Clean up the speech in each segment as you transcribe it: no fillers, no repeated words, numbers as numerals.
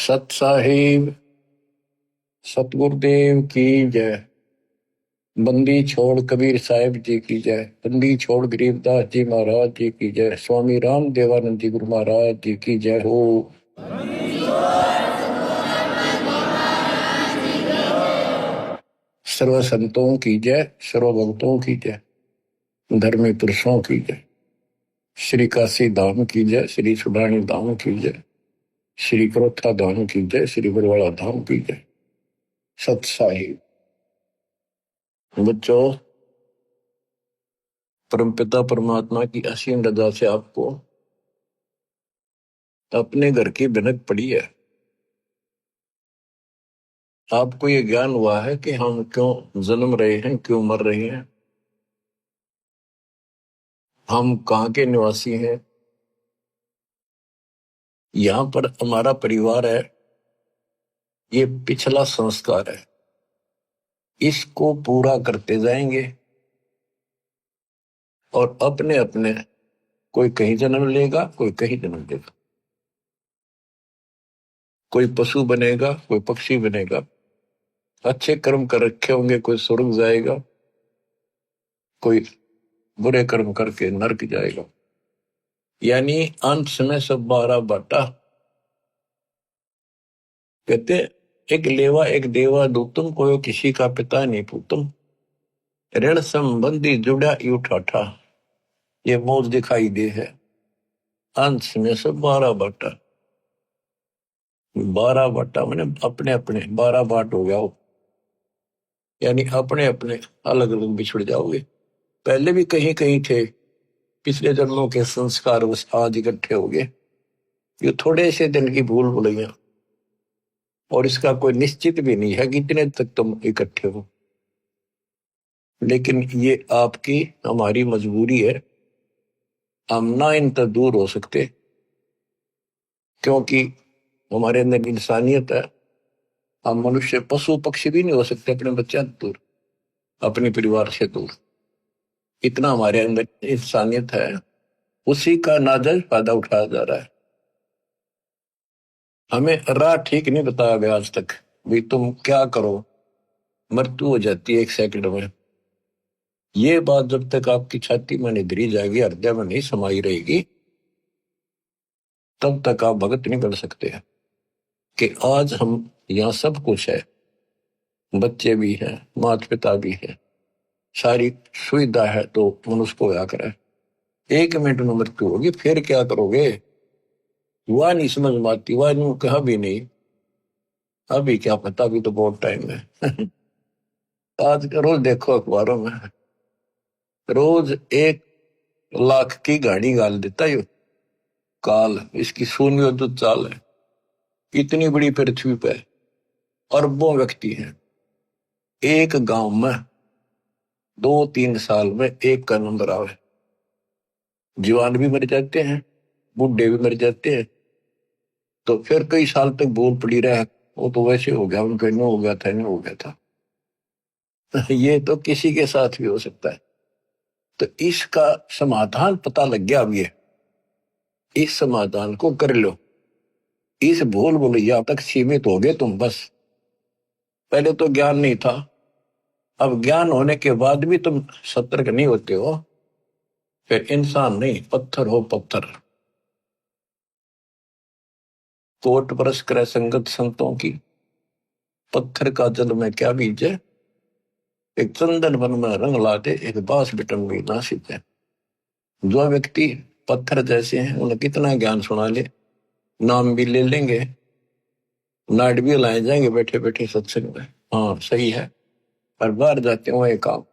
सत साहिब सतगुरुदेव की जय। बंदी छोड़ कबीर साहिब जी की जय। बंदी छोड़ गरीबदास जी महाराज जी की जय। स्वामी राम देवानंद जी गुरु महाराज जी की जय हो। सर्व संतों की जय, सर्व भक्तों की जय, धर्मी पुरुषों की जय। श्री काशी धाम की जय, श्री सुडानी धाम की जय, श्री क्रोथा धाम की जय, श्री बरवाड़ा धाम की जय। सत साहिब बच्चों, परमपिता परमात्मा की असीम रजा से आपको अपने घर की भनक पड़ी है। आपको ये ज्ञान हुआ है कि हम क्यों जन्म रहे हैं, क्यों मर रहे हैं, हम कहाँ के निवासी हैं। यहाँ पर हमारा परिवार है, ये पिछला संस्कार है, इसको पूरा करते जाएंगे और अपने अपने कोई कहीं जन्म लेगा, कोई कहीं जन्म लेगा, कोई पशु बनेगा, कोई पक्षी बनेगा। अच्छे कर्म कर रखे होंगे, कोई स्वर्ग जाएगा, कोई बुरे कर्म करके नरक जाएगा। यानी अंत में सब 12 बाटा। कहते एक लेवा एक देवा दूतम, कोई किसी का पिता नहीं पूतम। ऋण संबंधी जुड़ा यू ठाठा, ये मौज दिखाई दे है। अंश में सब 12 बाटा। 12 बाटा मैंने अपने अपने 12 बाट हो गया हो, यानी अपने अपने अलग अलग बिछड़ जाओगे। पहले भी कहीं कहीं थे, पिछले जन्मों के संस्कार बस आज इकट्ठे हो गए। ये थोड़े से दिन की भूल भुलैया, और इसका कोई निश्चित भी नहीं है कि कितने तक तुम इकट्ठे हो। लेकिन ये आपकी हमारी मजबूरी है, हम ना इन तक दूर हो सकते, क्योंकि हमारे अंदर इंसानियत है। हम मनुष्य पशु पक्षी भी नहीं हो सकते अपने बच्चे दूर, अपने परिवार से दूर। इतना हमारे अंदर इंसानियत है, उसी का नाजायज फायदा उठाया जा रहा है। हमें राह ठीक नहीं बताया गया आज तक, भाई तुम क्या करो, मृत्यु हो जाती है 1 सेकंड में। ये बात जब तक आपकी छाती में नहीं धरी जाएगी, हृदय में नहीं समाई रहेगी, तब तक आप भगत नहीं बन सकते हैं कि आज हम यहाँ सब कुछ है, बच्चे भी हैं, माता पिता भी हैं, सारी सुविधा है, तो मनुष्य को क्या करे। 1 मिनट में मृत्यु होगी, फिर क्या करोगे। वह नहीं समझ में आती, वह नहीं कहा भी नहीं, अभी क्या पता, अभी तो बहुत टाइम है। आज रोज देखो अखबारों में, रोज 1 लाख की गाड़ी गाल देता है काल। इसकी शून्य जो चाल है, इतनी बड़ी पृथ्वी पे अरबों व्यक्ति हैं। एक गांव में 2-3 साल में एक का नंबर आवे। जवान भी मर जाते हैं, बूढ़े भी मर जाते हैं, तो फिर कई साल तक बोल पड़ी रहे, वो तो वैसे हो गया, उनका नो हो गया था, नो हो गया था। ये तो किसी के साथ भी हो सकता है। तो इसका समाधान पता लग गया। अब ये इस समाधान को कर लो, इस भूल भुलैया तक सीमित हो गए तुम बस। पहले तो ज्ञान नहीं था, अब ज्ञान होने के बाद भी तुम सतर्क नहीं होते हो, फिर इंसान नहीं पत्थर हो पत्थर। कोट परस करे संगत संतों की, पत्थर का जल में क्या बीजे। एक चंदन वन में रंग लाते, एक बांस बिटन में ना सीते। जो व्यक्ति पत्थर जैसे हैं, उन्हें कितना ज्ञान सुना ले, नाम भी ले लेंगे, नाट भी लाए जाएंगे बैठे बैठे सत्संग में, हाँ सही है, पर बाहर जाते हो एक काम,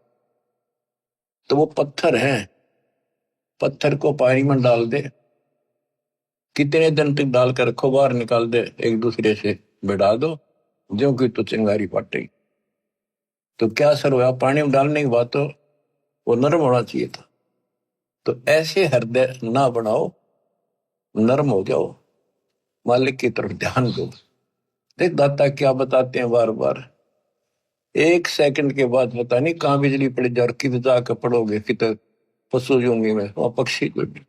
तो वो पत्थर है। पत्थर को पानी में डाल दे, कितने दिन तक डाल कर रखो, बाहर निकाल दे, एक दूसरे से बिड़ा दो, जो कि तो चिंगारी पाटेगी। तो क्या असर हुआ, पानी में डालने के बाद तो वो नरम होना चाहिए था। तो ऐसे हृदय ना बनाओ, नरम हो जाओ, मालिक की तरफ ध्यान दो। देख दाता क्या बताते हैं बार बार, 1 सेकंड के बाद पता नहीं कहाँ बिजली पड़ जाए और किधर जाकर पड़ोगे, किधर पशु जूंगी में और पक्षी को भी।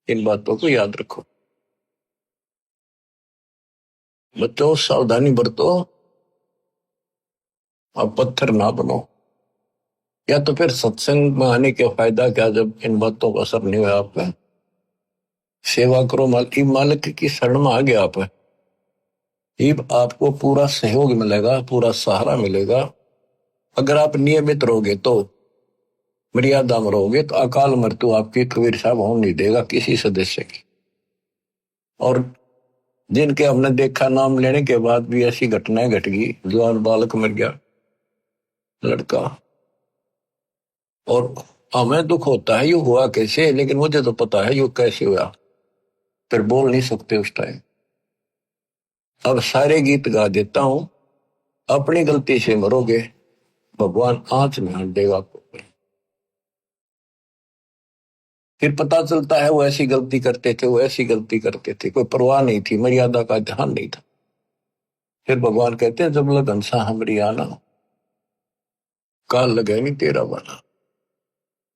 इन बातों को याद रखो। बच्चों सावधानी बरतो, अब पत्थर ना बनो। या तो फिर सत्संग में आने के फायदा क्या, जब इन बातों का असर नहीं हुआ आप पे, सेवा करो, मालिक की शरण में आ गया आप, ये आपको पूरा सहयोग मिलेगा, पूरा सहारा मिलेगा। अगर आप नियमित रहोगे तो, मर्यादा में रहोगे तो अकाल मृत्यु आपकी कबीर साहब होने नहीं देगा किसी सदस्य की। और जिनके हमने देखा नाम लेने के बाद भी ऐसी घटनाएं घट गई, जवान बालक मर गया लड़का, और हमें दुख होता है ये हुआ कैसे, लेकिन मुझे तो पता है ये कैसे हुआ, फिर बोल नहीं सकते उस टाइम। अब सारे गीत गा देता हूं, अपनी गलती से मरोगे, भगवान आंच में हट देगा आपको। फिर पता चलता है वो ऐसी गलती करते थे, वो ऐसी गलती करते थे, कोई परवाह नहीं थी, मर्यादा का ध्यान नहीं था। फिर भगवान कहते हैं जब लग हंसा हमरी आना, काल लगे नहीं तेरा वाला।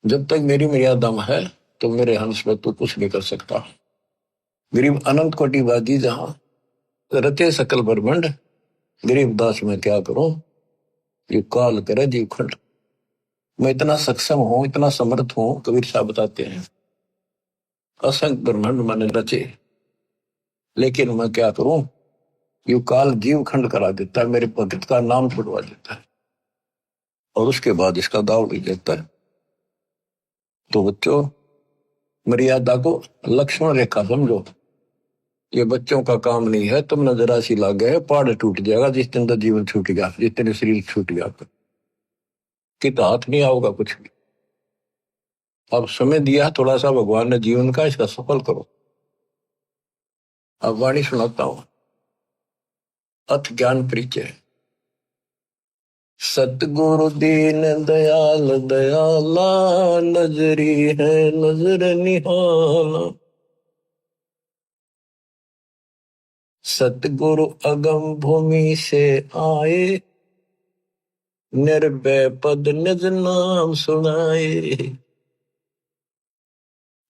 जब तक मेरी मर्यादा में है तो मेरे हंस में तू कुछ नहीं कर सकता। गरीब अनंत कोटिवादी जहां रचे सकल ब्रह्मंड, गरीब दास में क्या करूं, ये काल करे जीव खंड। मैं इतना सक्षम हूं, इतना समर्थ हूं, कबीर साहब बताते हैं, असंख्य ब्रह्मांड मैंने रचे, लेकिन मैं क्या करूं, यू काल जीव खंड करा देता है, मेरे भगत का नाम छुड़वा देता है, और उसके बाद इसका दाव नहीं देता है। तो बच्चों, मर्यादा को लक्ष्मण रेखा समझो, ये बच्चों का काम नहीं है। तुम नजरा सी लाग गए, पहाड़ टूट जाएगा जिस दिन का जीवन छूट गया, जिस दिन शरीर छूट गया, कि तो हाथ नहीं आओगा कुछ भी। अब समय दिया थोड़ा सा भगवान ने जीवन का, इसका सफल करो। अब वाणी सुनाता हूं, अथ ज्ञान परिचय। सतगुरु दीन दयाल दयाला, नजरी है नजर निहाला। सतगुरु अगम भूमि से आए, निर्भय पद निज नाम सुनाए।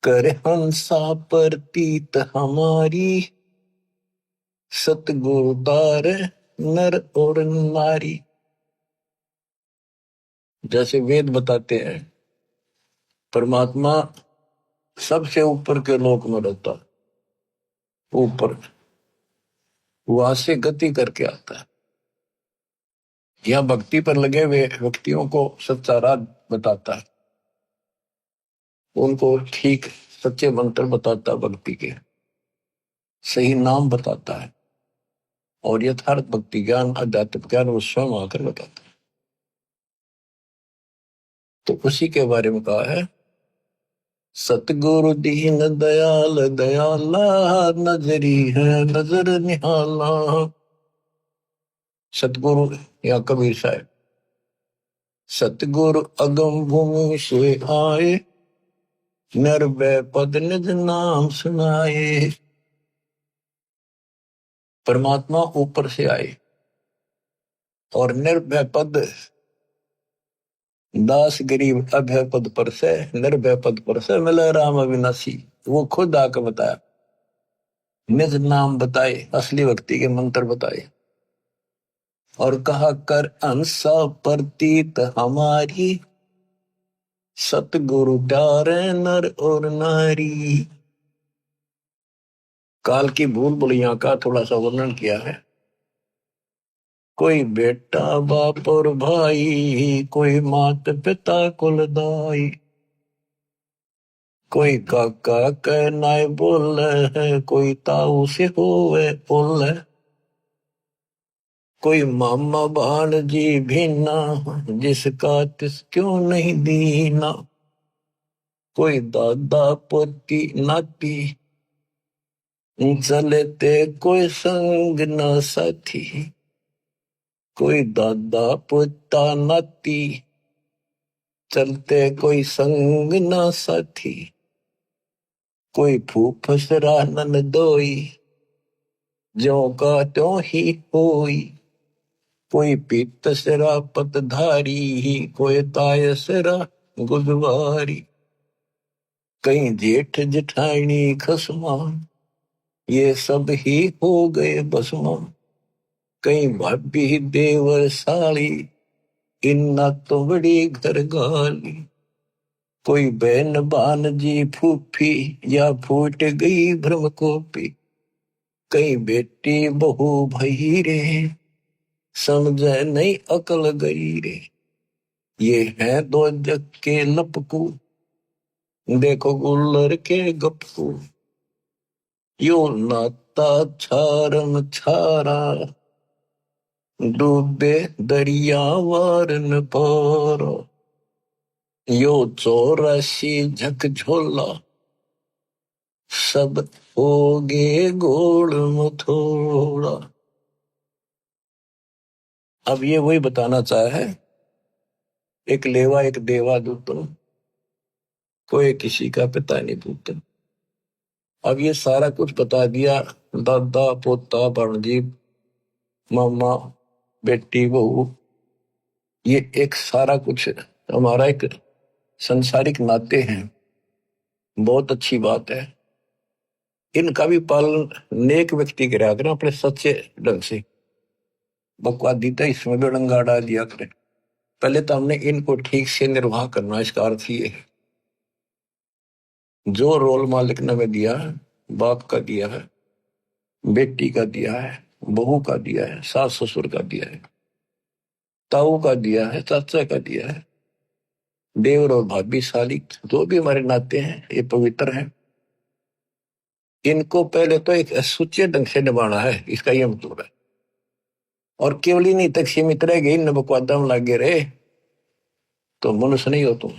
कर हंसा प्रतीत हमारी, सतगुरु तार नर और नारी। जैसे वेद बताते हैं, परमात्मा सबसे ऊपर के लोक में रहता है, ऊपर वहां से गति करके आता है। यह भक्ति पर लगे हुए व्यक्तियों को सच्चा राह बताता है, उनको ठीक सच्चे मंत्र बताता है, भक्ति के सही नाम बताता है, और यथार्थ भक्ति ज्ञान आध्यात्मिक ज्ञान वो स्वयं आकर बताता है। तो उसी के बारे में कहा है, सतगुरु दीन दयाल दयाला, नजरी है नजर निहाला। सतगुरु या कबीर साहब, सतगुरु अगम भूमि से आए, निर्भय पद निज नाम सुनाए। परमात्मा ऊपर से आए और निर्भय पद, दास गरीब अभय पद पर से, निर्भय पद पर से मिले राम अविनाशी। वो खुद आकर बताया, निज नाम बताए, असली भक्ति के मंत्र बताए, और कहा कर अंसा प्रतीत हमारी, सतगुरु प्यारे नर और नारी। काल की भूल भुलैया का थोड़ा सा वर्णन किया है। कोई बेटा बाप और भाई, कोई मात पिता कुलदाई, कोई काका कहनाए बोल है, कोई ताऊ से होवे बोल है, कोई मामा भाणजी भीना, जिसका तिस क्यों नहीं दीना, कोई दादा पोती नाती, चलते कोई संग न साथी, कोई दादा पोता नाती, चलते कोई संग न साथी, कोई फूफसरा ननदोई, ज्यों का त्यों ही होई, कोई पीतसरा पतधारी, कोई तायसरा गुदवारी, कहीं जेठ जेठानी खसमा, ये सब ही हो गए बसमा। कई भाभी देवर साली, इन्ना तो बड़ी घर गाली। कोई बहन भानजी फूफी, या फूट गई भ्रम कोपी। कई बेटी बहू भई रे, समझे नहीं अकल गई रे। ये है दो जग के लपकू, देखो गुल्लर के गपकू। यो नाता छारम छारा, डूबे दरिया वारन पारा। यो 84 झकझोला, सब होगे गोड़ मथोड़ा। अब ये वही बताना चाहे है, एक लेवा एक देवा दूतन, कोई किसी का पिता नहीं पूतन। अब ये सारा कुछ बता दिया, दादा पोता भांजी मामा बेटी बहू, ये एक सारा कुछ हमारा एक संसारिक नाते हैं। बहुत अच्छी बात है। इनका भी पालन नेक व्यक्ति करा करें अपने सच्चे ढंग से। बकवादी तो इसमें भी डंगा डाल दिया करें। पहले तो हमने इनको ठीक से निर्वाह करना, इसका अर्थ ये है जो रोल मालिक ने हमें दिया है, बाप का दिया है, बेटी का दिया है, बहू का दिया है, सास ससुर का दिया है, ताऊ का दिया है, चाचा का दिया है, देवर और भाभी साली, जो भी हमारे नाते हैं ये पवित्र हैं। इनको पहले तो एक सुच्चे ढंग से निभाना है, इसका यह मतलब है। और केवल ही नहीं तक सीमित रह गई, न बकवादा में लागे रहे तो मनुष्य नहीं हो तुम।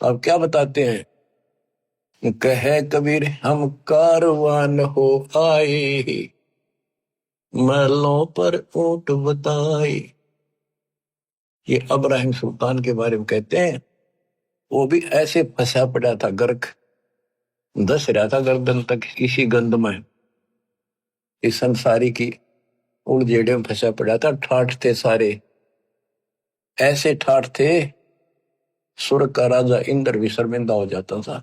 अब क्या बताते हैं, कहे कबीर हम कारवान हो आए, महलों पर ऊंट बताए। ये इब्राहिम सुल्तान के बारे में कहते हैं, वो भी ऐसे फंसा पड़ा था, गर्क धस रहा था गर्दन तक इसी गंध में, इस संसारी की उलझेड़े में फंसा पड़ा था। ठाठ थे सारे, ऐसे ठाठ थे स्वर्ग का राजा इंद्र भी शर्मिंदा हो जाता था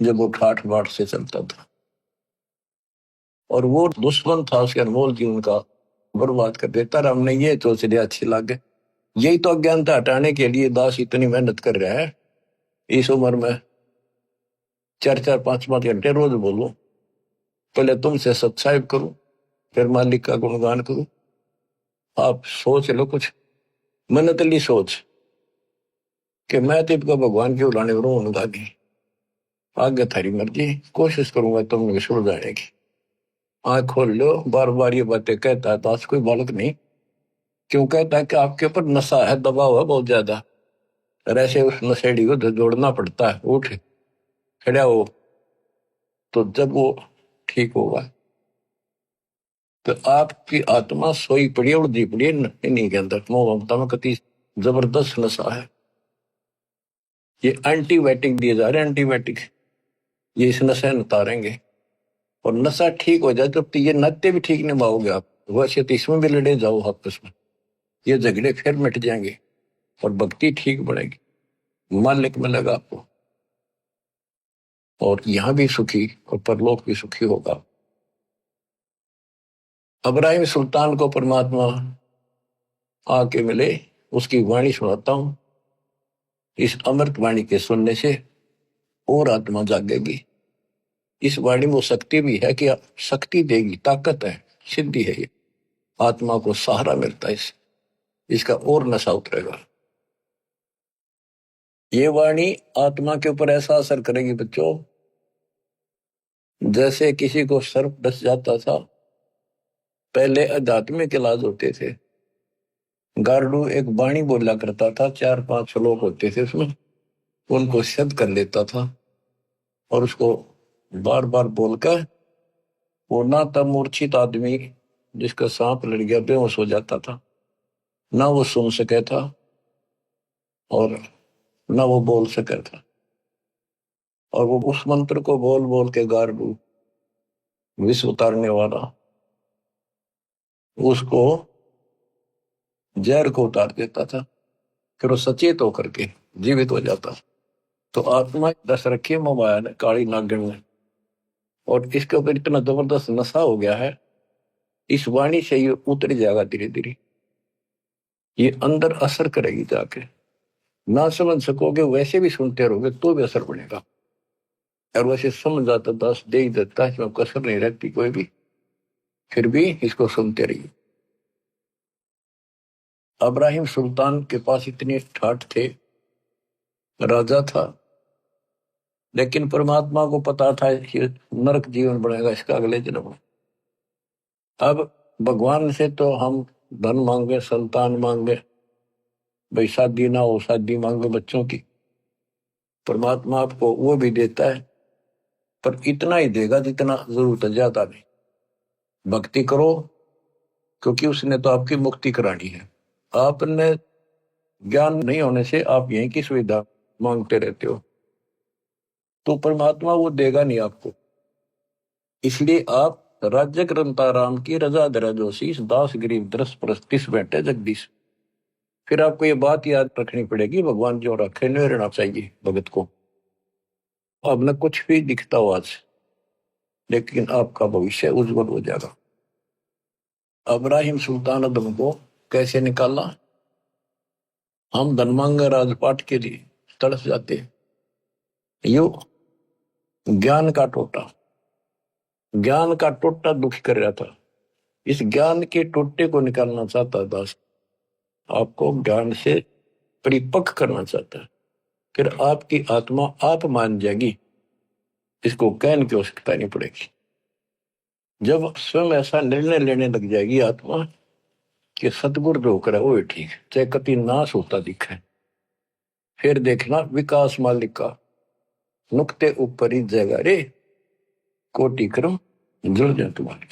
जब वो ठाठ बाट से चलता था। और वो दुश्मन था उसके अनमोल जीवन का, बर्बाद कर देता। हमने ये सोच लिया अच्छी लगे, यही तो अज्ञानता हटाने के लिए दास इतनी मेहनत कर रहा है। इस उम्र में 4-4 5-5 घंटे रोज बोलूं, पहले तुमसे सत्साहिब करूं, फिर मालिक का गुणगान करूं। आप सोच लो कुछ मनतली सोच कि मैं तिप का भगवान के उलाने रो उनका की आगे थारी मर्जी, कोशिश करूंगा तुम सुन जाने की। आंख खोल लो, बार बार ये बातें कहता है दास, कोई बालक नहीं। क्यों कहता है कि आपके ऊपर नशा है, दबाव है बहुत ज्यादा, और ऐसे उस नशेड़ी को जोड़ना पड़ता है। उठ खड़ा हो, तो जब वो ठीक होगा। तो आपकी आत्मा सोई पड़ी है, उड़दी पड़ी है इन्हीं के अंदर, मोह ममता में कति जबरदस्त नशा है। ये एंटीबायोटिक दिए जा रहे हैं, एंटीबायोटिक, ये इस नशे में उतारेंगे। और नशा ठीक हो जाए जब तो ये नाते भी ठीक निभाओगे आप, वैसे तो इसमें भी लड़े जाओ आपस में, ये झगड़े फिर मिट जाएंगे और भक्ति ठीक बढ़ेगी, मालिक मिलेगा आपको, और यहां भी सुखी और परलोक भी सुखी होगा। इब्राहिम सुल्तान को परमात्मा आके मिले, उसकी वाणी सुनाता हूं। इस अमृत वाणी के सुनने से और आत्मा जागेगी। इस वाणी में वो शक्ति भी है कि शक्ति देगी, ताकत है, सिद्धि है। ये आत्मा को सहारा मिलता है, इसका और नशा उतरेगा। ये वाणी आत्मा के ऊपर ऐसा असर करेगी बच्चों, जैसे किसी को सर्प डस जाता था। पहले आध्यात्मिक इलाज होते थे, गार्डू एक वाणी बोला करता था, 4-5 श्लोक होते थे उसमें, उनको सिद्ध कर लेता था और उसको बार बार बोलकर वो ना तब मूर्छित आदमी जिसका सांप लड़ गया बेहोश हो जाता था, ना वो सुन सके था और ना वो बोल सके था। और वो उस मंत्र को बोल बोल के गार्डू विष उतारने वाला उसको जहर को उतार देता था, फिर वो सचेत होकर के जीवित हो जाता। तो आत्मा दस रखी है मोबाइल काली नागिन में, और इसके ऊपर इतना जबरदस्त नशा हो गया है इस वाणी से ये उतर जाएगा धीरे धीरे, ये अंदर असर करेगी जाके। ना समझ सकोगे वैसे भी सुनते रहोगे तो भी असर पड़ेगा, और वैसे समझ आता दास दे ही देता है, इसमें कसर नहीं रहती कोई भी, फिर भी इसको सुनते रहिए। इब्राहिम सुल्तान के पास इतने ठाठ थे, राजा था, लेकिन परमात्मा को पता था कि नरक जीवन बनेगा इसका अगले जन्म में। अब भगवान से तो हम धन मांगे, संतान मांगे, भाई शादी ना हो शादी मांगे बच्चों की, परमात्मा आपको वो भी देता है, पर इतना ही देगा जितना जरूरत है, ज्यादा नहीं। भक्ति करो, क्योंकि उसने तो आपकी मुक्ति करानी है। आपने ज्ञान नहीं होने से आप यहीं की सुविधा मांगते रहते हो, तो परमात्मा वो देगा नहीं आपको। इसलिए आप राज्य ग्रंथा राम की रजा धरा जोशीस, दास गरीब दरस परस्तिस बैठे जगदीश। फिर आपको ये बात याद रखनी पड़ेगी, भगवान जो रखे नहीं रहना चाहिए भगत को। अब न कुछ भी दिखता हो आज, लेकिन आपका भविष्य उज्जवल हो जाएगा। इब्राहिम सुल्तान अदम को कैसे निकाला? हम धन मांगे राजपाट के लिए तड़प जाते, यो ज्ञान का टोटा, ज्ञान का टोटा दुख कर रहा था। इस ज्ञान के टोटे को निकालना चाहता दास, आपको ज्ञान से परिपक्व करना चाहता है। फिर आपकी आत्मा आप मान जाएगी, इसको कहने की आवश्यकता नहीं पड़ेगी। जब स्वयं ऐसा निर्णय लेने लग जाएगी आत्मा कि सतगुरु जो करे वो ही ठीक, चाहे कति नाश होता दिखे, फिर देखना विकास मालिक का नुक्ते ऊपर ही जगह रे, कोटि क्रम जुड़ जाए तुम्हारे।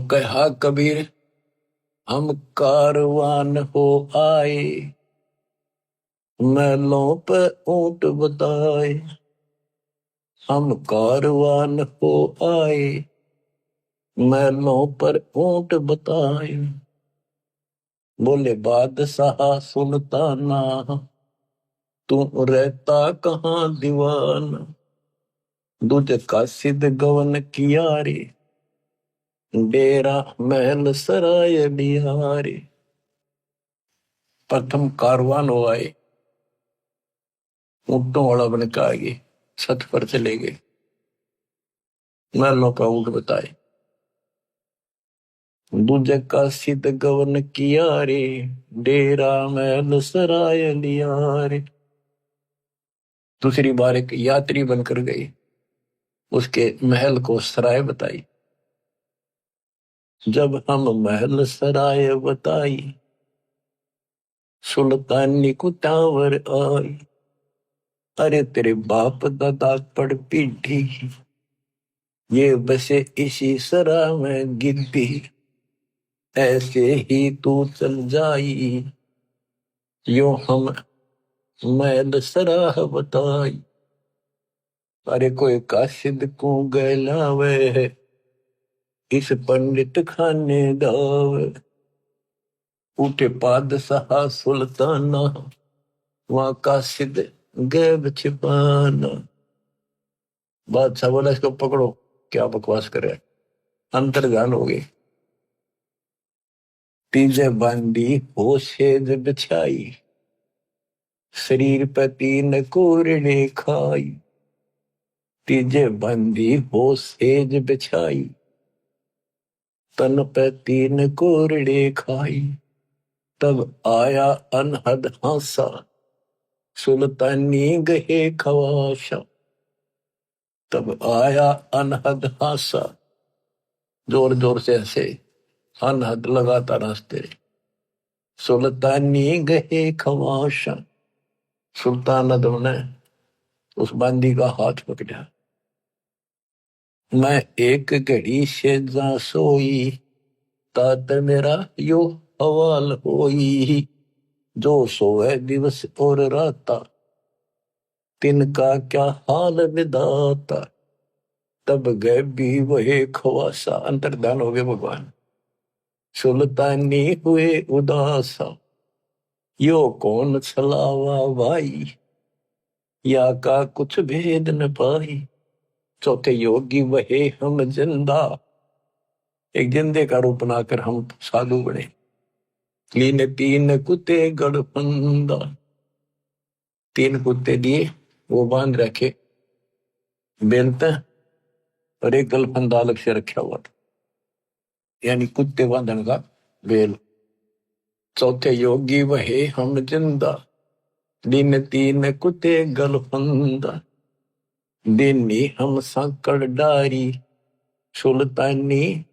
कहा कबीर हम कारवान हो आए, महलों पे ऊंट बताए। हम कारवान हो आए, महलों पर ऊंट बताए। बोले बादशाह सुल्ताना, तू रहता कहाँ दीवाना। दूज का सिद्ध गवन किया रे, डेरा महल सराय बिहारी। प्रथम कारवान हो आए, ऊंटों वाला बन के आगे छत पर चले गए, महलों का ऊंट बताए। दूजे का सिद्ध गवन किया रे, डेरा महल सराय लिया रे। दूसरी बार एक यात्री बनकर गई, उसके महल को सराय बताई। जब हम महल सराय बताई, सुल्तानी को टावर आई। अरे तेरे बाप दादा पड़ पीठी, ये बसे इसी सरा में गिद्दी। ऐसे ही तू चल जाई, यो हम महल सराह बताई। अरे कोई काशिद को गैलावे, इस पंडित खाने दावे। उठे पादशाह सुल्ताना, वहां काशिद गैब छिपाना। बादशाह बोला इसको पकड़ो, क्या बकवास करे, अंतर्ध्यान हो गई। तीजे बांधी हो सेज बिछाई, शरीर पे तीन कोरड़े खाई। तीजे बांधी हो सेज बिछाई, तन पे तीन कोरड़े खाई। तब आया अनहद हासा, सुल्तानी गहे खवाशा। तब आया अनहद हासा, जोर जोर से ऐसे अनहद लगाता रास्ते। सुल्तानी गहे खवाशा, सुल्तान अदम ने उस बांदी का हाथ पकड़ा। मैं एक घड़ी से जा सोई, तात मेरा यो हवाल होई। जो सोए दिवस और राता, तिनका क्या हाल विधाता। तब गए भी वही खवासा, अंतर्धान हो गए भगवान। सुल्तानी हुए उदासा, यो कौन छलावा भाई, या का कुछ भेद न पाई। चौथे योगी वहे हम जिंदा, एक जिंदे का रूप बनाकर हम साधु बने। लीने तीन कुत्ते गड़फंदा, तीन कुत्ते दिए, वो बांध रखे बेलते, और एक गलफंदा अलग से रखा हुआ था, यानी कुत्ते बांधन का बेल। चौथे योगी वहे हम जिंदा, दिन तीन कुत्ते गलफंदा, दिनी हम संकड़ डारी, सुल्तानी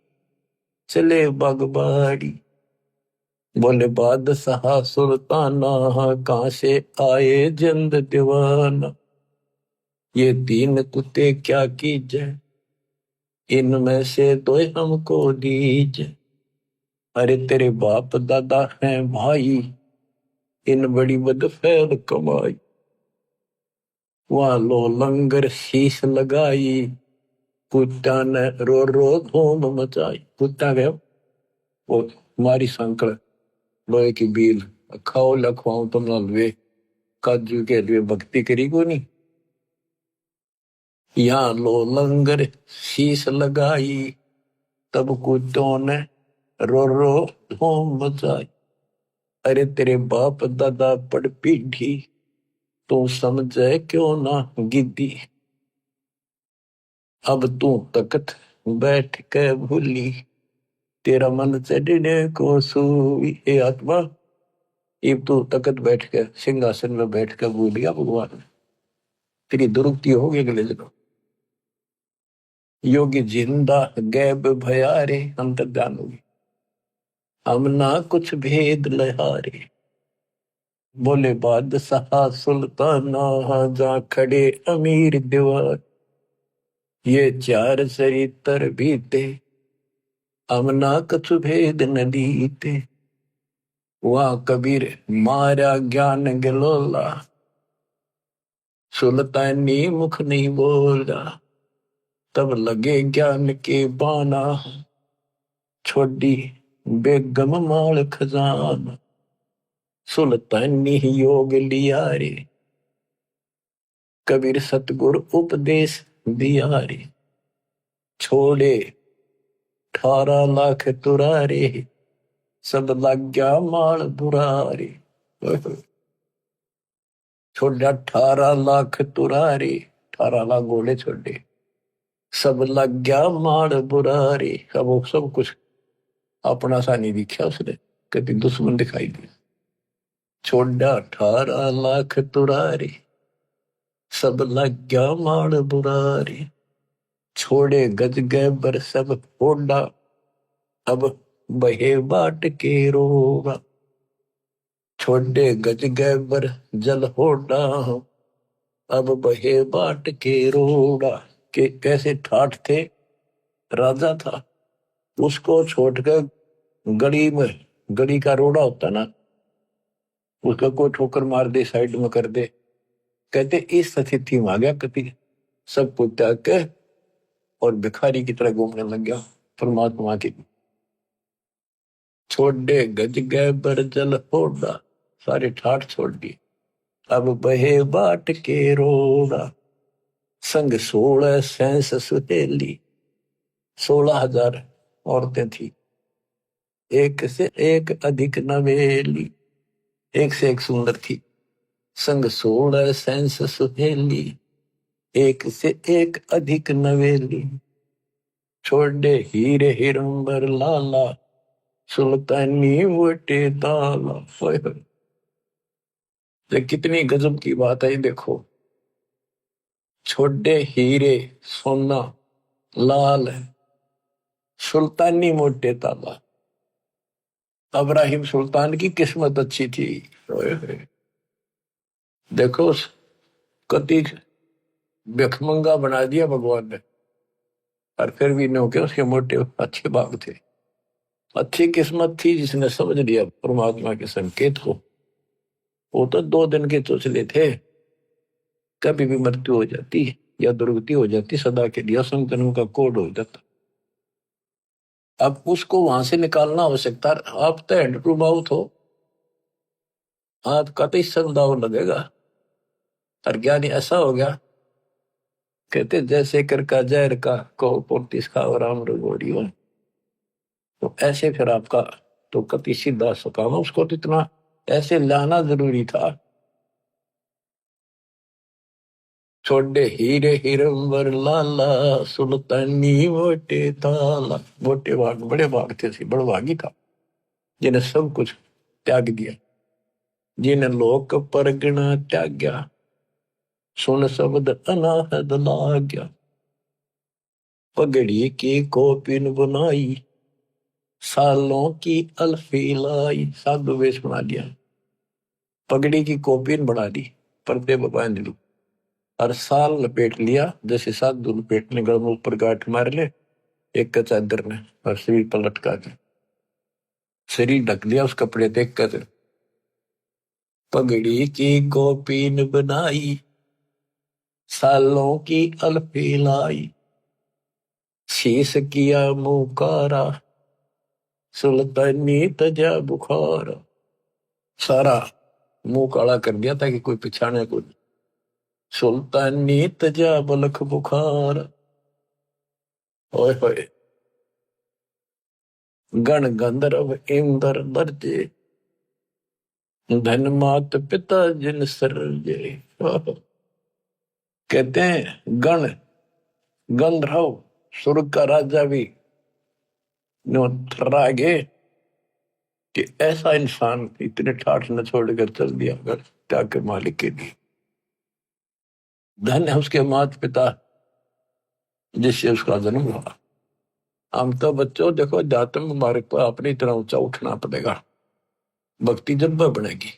चले बागबाड़ी। बोले बादशाह सुल्ताना, कहां से आए जिंद दीवाना, ये तीन कुत्ते क्या कीजे, इनमें से दो हमको दीजे। अरे तेरे बाप दादा हैं भाई, इन बड़ी बदफैल कमाई। वहां लो लंगर शीश लगाई, कुत्ता ने रो रो धूम मचाई। कुत्ता गया वो मारी संकड़ लोहे की बील, खाओ लखवाओ तुम वे काजू के लिए भक्ति करी को नहीं। यहाँ लो लंगर शीश लगाई, तब कुत्तों ने रो रो धूम मचाई। अरे तेरे बाप दादा पड़ पीढ़ी, तू समझे क्यों ना गिद्दी। अब तू तकत बैठ के भूली, तेरा मन चढ़ने को सूई। हे आत्मा, इब तू तकत बैठ के सिंहासन में बैठ के भूलिया भगवान, तेरी दुरुक्ति होगी अगले दिनों। योगी जिंदा गैब भयारे, अंतर्ध्यान होगी, हम ना कुछ भेद लहारे। बोले बादशाह सुल्ताना, जा खड़े अमीर दीवार, ये चार चरित्र बीते, हम ना कुछ भेद न दीते। वहां कबीर मारा ज्ञान गलोला, सुल्तानी मुख नहीं बोला, तब लगे ज्ञान के बाना, छोड़ी बेगम माल खजाना। सुल्तानी योग लिया रे, कबीर सतगुरु उपदेश दिया रे। छोड़े 18 लाख तुरारे, सब लग गया माल बुरारे। छोड़ा 18 लाख तुरारे, 18 लाख घोड़े छोड़े, सब लग गया माल बुरारे। अब वो सब कुछ अपना सा नहीं दिखा उसने, कभी दुश्मन दिखाई दिया। छोड़ा 18 लाख तुरारे, सब लग गया माल बुरारे। छोड़े गज गैबर सब होड़ा, अब बहे बाट के रोगा। छोड़े गज गैबर जल होड़ा, अब बहे बाट के रोड़ा। के कैसे ठाठ थे, राजा था, उसको छोड़कर गली में, गली का रोड़ा होता ना, उसका कोई ठोकर मार दे, साइड में कर दे, कहते इस स्थिति में आ गया कति, सब कुछ त्याग के और भिखारी की तरह घूमने लग गया परमात्मा की। छोड़े गज गए बर जल होड़ा, सारे ठाठ छोड़ दिए, अब बहे बाट के रोड़ा। संग 16 सैंस सुहेली, 16,000 औरतें थी, एक से एक अधिक नवेली, एक से एक सुंदर थी। संग 16 सैंस सुहेली, एक से एक अधिक नवेली। छोड़े हीरे हिरंबर लाला, सुल्तानी मोटे दाला। ये कितनी गजब की बात है, देखो। छोड़े हीरे सोना लाल है, सुल्तानी मोटे ताला। इब्राहिम सुल्तान की किस्मत अच्छी थी। देखो कति भिखमंगा बना दिया भगवान ने, और फिर भी नो के उसके मोटे अच्छे भाग थे। अच्छी किस्मत थी जिसने समझ लिया परमात्मा के संकेत को। वो तो 2 दिन के चोचले थे, कभी भी मृत्यु हो जाती या दुर्गति हो जाती, सदा के लिए असंग जन्म का कोड हो जाता। अब उसको वहां से निकालना आवश्यकता। आप तो हैंड टू माउथ हो, आपका तो इससे दाव लगेगा। और ज्ञानी ऐसा हो गया, कहते जैसे कर का जहर का कहो पोतिस का और राम रगोड़ी हो। तो ऐसे फिर आपका तो कति सीधा सकाम, उसको तो इतना ऐसे लाना जरूरी था। छोड़े हीरे हिरंबर लाला, सुल्तानी मोटे ताला। मोटे भाग बड़े भाग थे, सी बड़ भागी था जिन्हें सब कुछ त्याग दिया, जिन्हें लोक परगना त्याग्या, सुन शब्द अनाहद लाग्या। पगड़ी की कोपिन बनाई, सालों की अल्फी लाई। साधु वेश बना लिया, पगड़ी की कोपिन बना दी, पर्दे बांध ली, और साल लपेट लिया, जैसे साधु लपेटने गल में ऊपर गांठ मार ले एक का चादर ने, और शरीर पर लटका के शरीर ढक लिया उस कपड़े देख कर। पगड़ी की कोपिन बनाई, सालों की अल्फी लाई। शीश किया मुकारा, सुल्तानी तजा बुखार। सारा मुंह काला कर दिया ताकि कोई पिछाने को। सुल्तानी तजा बलख बुखार। ओए होए, गण गंधर्व इंद्र दर्जे, धन मात पिता जिन सरजे। कहते हैं गण गंधर्व स्वर्ग का राजा भी थर्रागे कि ऐसा इंसान इतने ठाठ न छोड़कर चल दिया अगर त्याग के मालिक के लिए। धन है उसके माता पिता जिससे उसका जन्म हुआ। हम तो बच्चों देखो, अध्यात्म मार्ग पर अपनी तरह ऊंचा उठना पड़ेगा, भक्ति जब बनेगी।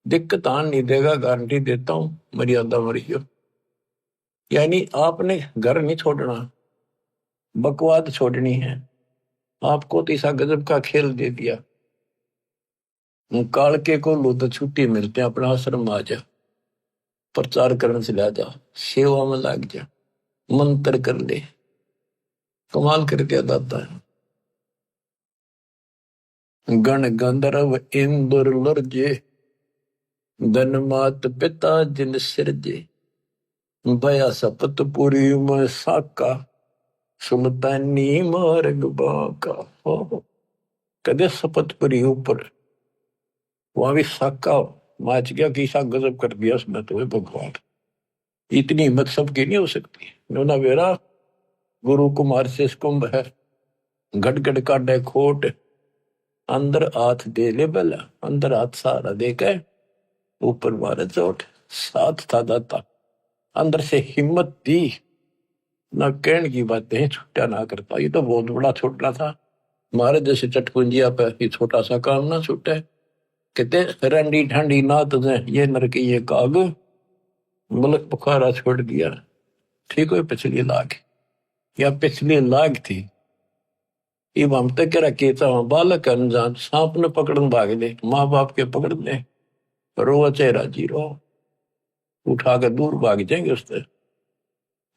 दिक्कत आन नहीं देगा, गारंटी देता हूं, मर्यादा मरियो। यानी आपने घर नहीं छोड़ना, बकवाद छोड़नी है। आपको तो ऐसा गजब का खेल दे दिया, काल के को लो तो छुट्टी मिलते, अपना आश्रम आ जा, प्रचार करने से ला जा, सेवा में लग जा, मंत्र कर ले। कमाल कर दिया दाता है। गण गंधर्व इंद्र लर्जे, धन मात पिता जिन सिरजे। भया सपतपुरी में साका, सुल्तानी मार्ग बाका। कदे सपतपुरी ऊपर वहां भी साका माच गया, किसा गजब कर दिया उसने तो भगवान। इतनी हिम्मत सबकी नहीं हो सकती। नोना वेरा गुरु कुमार से कुंभ है, घट काटे खोट, अंदर हाथ दे ले बला, अंदर हाथ सहारा दे के ऊपर मारे चोट। साथ था दाता, अंदर से हिम्मत दी, ना कहने की बातें छुट्टा ना करता। ये तो बहुत बड़ा छोटा था, मारे जैसे चटकुंजिया पे ये छोटा सा काम ना छूटे। कहते रंडी ठंडी ना तुझे ये नरकी ये काग, मुल्क बुखारा छोड़ दिया। ठीक है, पिछली लाख या पिछली लाख थी। इब हम तक केता बालक अनजान सांप ने पकड़न भाग ले, माँ बाप के पकड़ ले, रो चेहरा जीरो उठाकर दूर भाग जाएंगे उससे।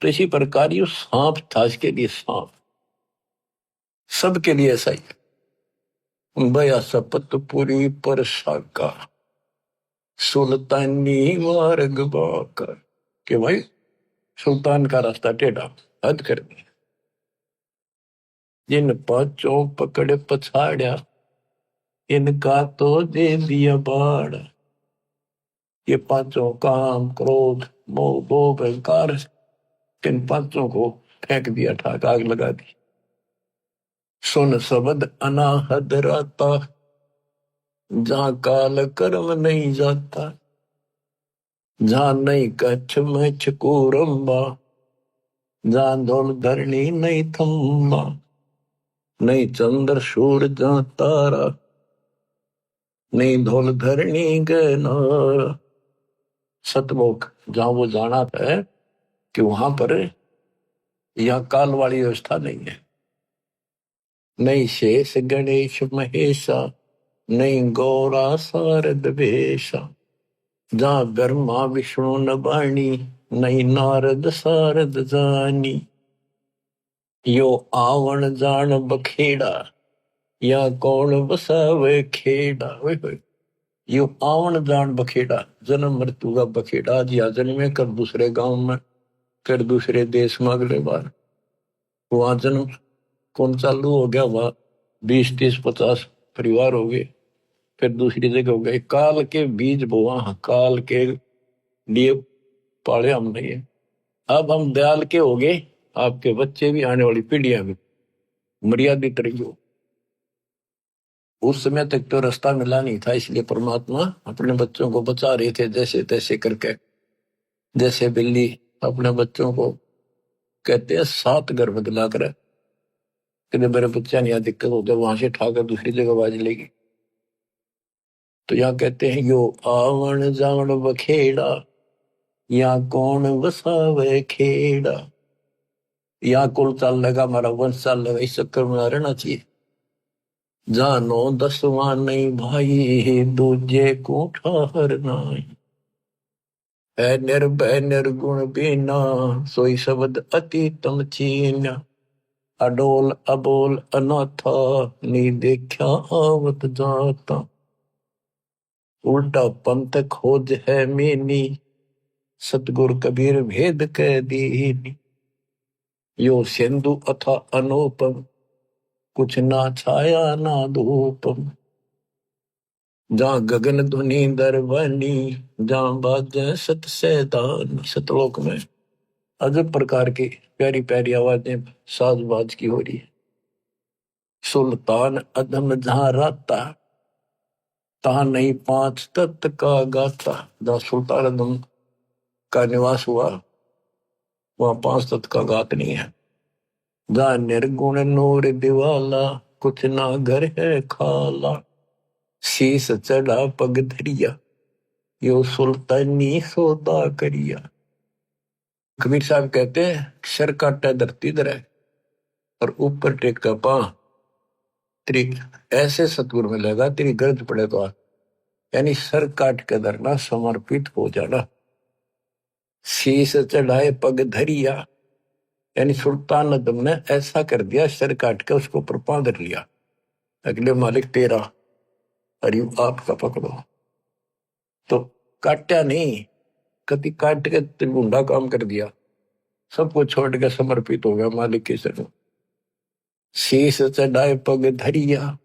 तो इसी प्रकार ये सांप था, इसके लिए सांप सबके लिए ऐसा ही। भया सपतपुरी पर साका, सुल्तानी मार्ग बाकर। कि भाई सुल्तान का रास्ता टेढ़ा, हद कर दी। जिन पांचों पकड़ पछाड़ा, इनका तो दे दिया बाड़। ये पांचों काम क्रोध मोह भोग अहंकार, इन पांचों को फेंक दिया, ठाक आग लगा दी। सुन शब्द अनाहद राता, जहां काल कर्म नहीं जाता, जहां नहीं कच्छ में छकूरम्बा, जहां धोल धरणी नहीं थम्बा, नहीं चंद्र सूर जहां तारा, नहीं धोल धरणी गनारा। सतमुख जहां वो जाना है कि वहां पर यह काल वाली व्यवस्था नहीं है। नहीं शेष गणेश महेशा, नहीं गौरा शारद भेषा, जहां ब्रह्मा विष्णु न बाणी, नहीं नारद शारद जानी। यो आवण जान बखेड़ा, या कौन बसावे खेड़ा। यो आवण जान बखेड़ा, जन्म मृत्यु का बखेड़ा। आज या जन्मे कर दूसरे गांव में, फिर दूसरे देश में, अगले बार वहां जन्म कौन चालू हो गया, वहां 20, 30, 50 परिवार हो गए। फिर दूसरी जगह हो गए। काल के बीज बोआ, काल के लिए पाले हम नहीं है। अब हम दयाल के हो गए, आपके बच्चे भी, आने वाली पीढ़ियां भी मर्यादित रही हो। उस समय तक तो रास्ता मिला नहीं था, इसलिए परमात्मा अपने बच्चों को बचा रहे थे जैसे तैसे करके। जैसे बिल्ली अपने बच्चों को कहते हैं 7 घर बदला कर, कि मेरे बच्चा नहीं दिक्कत हो जाए, वहां से उठाकर दूसरी जगह बाज लेगी। तो यहाँ कहते हैं यो आवन जावन बखेड़ा, या कौन बसावे खेड़ा। यहाँ कुल चाल लगा, हमारा वंश चाल लगा, इस चक्कर में रहना चाहिए। जानो 10वां नहीं भाई, दूजे को ठहर नहीं। है निर्भय निर्गुण बीना, सोई शब्द अति तम चीन्या। अडोल अबोल अनाथा, नी देखा आवत जाता। उल्टा पंथ खोज है मीनी, सतगुर कबीर भेद कह दीनी। यो सिंधु अथा अनुपम, कुछ ना छाया ना धूपम। जहाँ गगन धुनी दरबानी, जहाँ बाजे सत सैदानी। सतलोक में अजब प्रकार की प्यारी प्यारी आवाजें साजबाज की हो रही है। सुल्तान अदम जहाँ राता, तहाँ नहीं 5 तत्व का गाता। जहाँ सुल्तान अदम का निवास हुआ, वहाँ 5 तत्व का गात नहीं है। जहाँ निर्गुण नूर दिवाला, कुछ ना घर है खाला। शीस चढ़ा पग धरिया, यो सुल्तानी सौदा करिया। कबीर साहब कहते हैं, सर काटा धरती धरे और ऊपर टेका पा। तेरी ऐसे सतगुरु मिलेगा, तेरी गर्ज पड़े तो यानी सर काट के धरना, समर्पित हो जाना। शीस चढ़ाए पग धरिया, यानी सुल्तान अदम ने ऐसा कर दिया, सर काट के उसको ऊपर धर लिया। अगले मालिक तेरा, अरे आपका पकड़ो। तो काटा नहीं, कभी काट के त्रिगुंडा काम कर दिया, सबको छोड़ के समर्पित हो गया मालिक की तरफ। शीस चढ़ाए पग धरिया,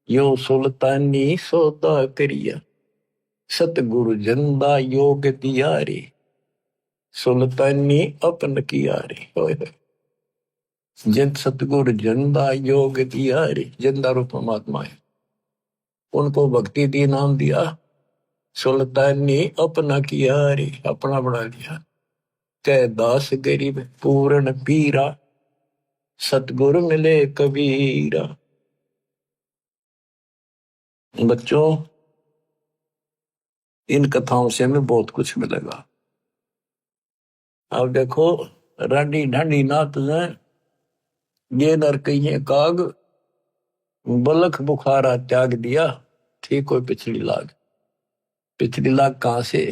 यो सुल्तानी सौदा करिया। सतगुरु जंदा योग दिया रे, सुल्तानी अपन किया रे। जिन सतगुरु जंदा योग दिया रे, जंदा रूप परमात्मा है, उनको भक्ति दी, नाम दिया। सुल्तानी अपना किया रे, अपना बना लिया। कह दास गरीब पूर्ण पीरा, सतगुरु मिले कबीरा। बच्चों, इन कथाओं से हमें बहुत कुछ मिलेगा। अब देखो, रानी ढांडी नाथ ने ये नर कहिए काग, बलख बुखारा त्याग दिया, ठीक कोई पिछली लाग। पिछली लाग कहां से?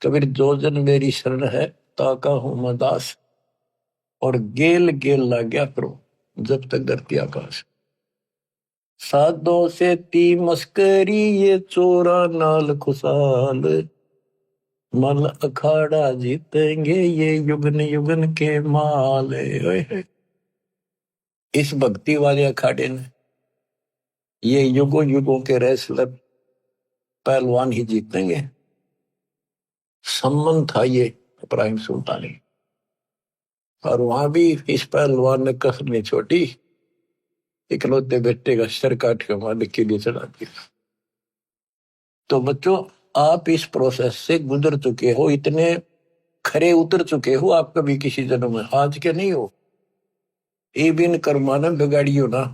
कबीर जो जन मेरी शरण है, ताका हूं मैं दास। और गेल गेल लाग गया करो जब तक धरती आकाश। साधो से ती मस्करी, ये चोरा नाल खुशाल। मल अखाड़ा जीतेंगे, ये युगन युगन के माल। इस भक्ति वाले अखाड़े ने ये युगों युगों के रेसलर पहलवान ही जीतेंगे। सम्मान था ये इब्राहिम सुल्तानी, और वहां भी इस पहलवान ने कसर नहीं छोटी, इकलौते बेटे का सर काट के मालिक के लिए चढ़ा दिया। तो बच्चों, आप इस प्रोसेस से गुजर चुके हो, इतने खरे उतर चुके हो आप कभी किसी जन्म में, आज के नहीं हो। ए बिन कर्मा ने बिगाड़ियो ना,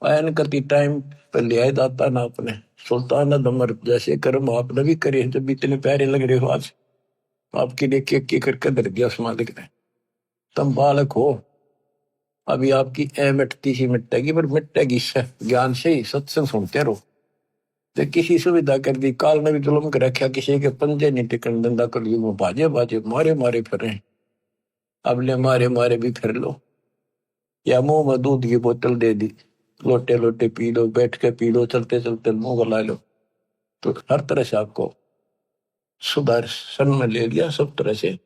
आयन कति टाइम पर लिया दाता ना अपने। सुल्तान अदमर जैसे कर्म आपने भी करे, जब इतने प्यारे लग रहे हो आज, आपके लिए के करके धर दिया उस मालिक ने। तुम बालक हो, अभी आपकी ए मिटती ही मिटेगी, पर मिटेगी ज्ञान से ही, सत्संग सुनते रहो। तो किसी सुविधा कर दी, काल ने भी जुल्म कर रखा, किसी के पंजे नहीं टिकन धंधा कर ली, बाजे बाजे मारे मारे फिर रहे। अब ले मारे मारे भी फिर लो, या मुंह में दूध की बोतल दे दी, लोटे लोटे पी लो, बैठ के पी लो, चलते चलते मुंह गला लो। तो हर तरह से आपको सुदर्शन में ले लिया, सब तरह से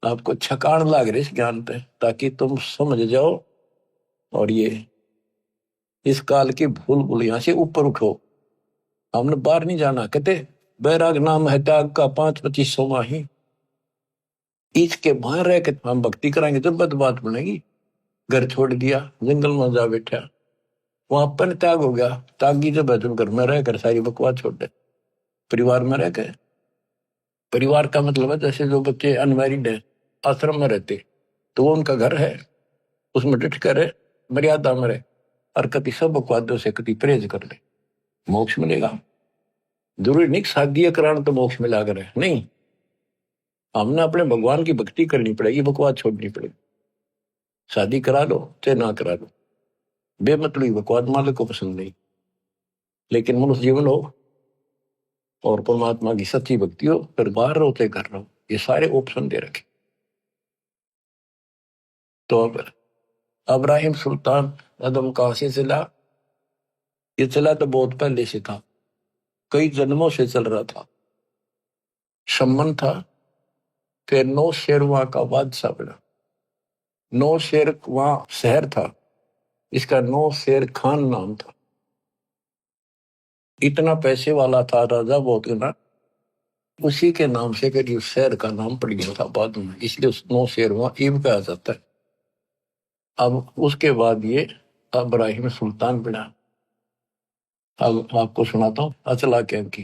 आपको छकान लाग रही इस ज्ञान पे, ताकि तुम समझ जाओ और ये इस काल की भूल भूलिया से ऊपर उठो, हमने बाहर नहीं जाना। कहते बैराग नाम है त्याग का 5-25 माही, इसके बाहर रह के हम भक्ति कराएंगे तो बात बनेगी। घर छोड़ दिया, जंगल में जा बैठा, वहां पर त्याग हो गया। त्यागी जब है तुम घर में रहकर सारी बकवास छोड़ दे, परिवार में रह के। परिवार का मतलब है जैसे जो बच्चे अनमैरिड है आश्रम में रहते, तो वो उनका घर है, उसमें डट कर रहे, मर्यादा में रहे, और कति सब बकवादों से कति परहेज कर ले, मोक्ष मिलेगा। जरूरी नहीं शादी कराना तो मोक्ष मिला कर है, नहीं। हमने अपने भगवान की भक्ति करनी पड़ेगी, बकवास छोड़नी पड़ेगी। शादी करा लो चाहे ना करा लो, बेमतलबी बकवास मालिक को पसंद नहीं। लेकिन मनुष्य जीवन हो और परमात्मा की सच्ची भक्ति हो, फिर बाहर रहो चाहे घर रहो, ये सारे ऑप्शन दे रखे। तो अब अब्राहिम सुल्तान अदम कहां से चला? ये चला तो बहुत पहले से था, कई जन्मों से चल रहा था। शमन था, फिर नौ शेर वहां का बादशाह बना। नौ शेर वहां शहर था, इसका नौ शेर खान नाम था। इतना पैसे वाला था राजा, बहुत ना, उसी के नाम से करीब शहर का नाम पड़ गया था बाद में, इसलिए उस नौ शेर वहां ईब कहा जाता है। अब उसके बाद ये अब्राहिम सुल्तान बना। अब आपको सुनाता हूँ अचला क्या की।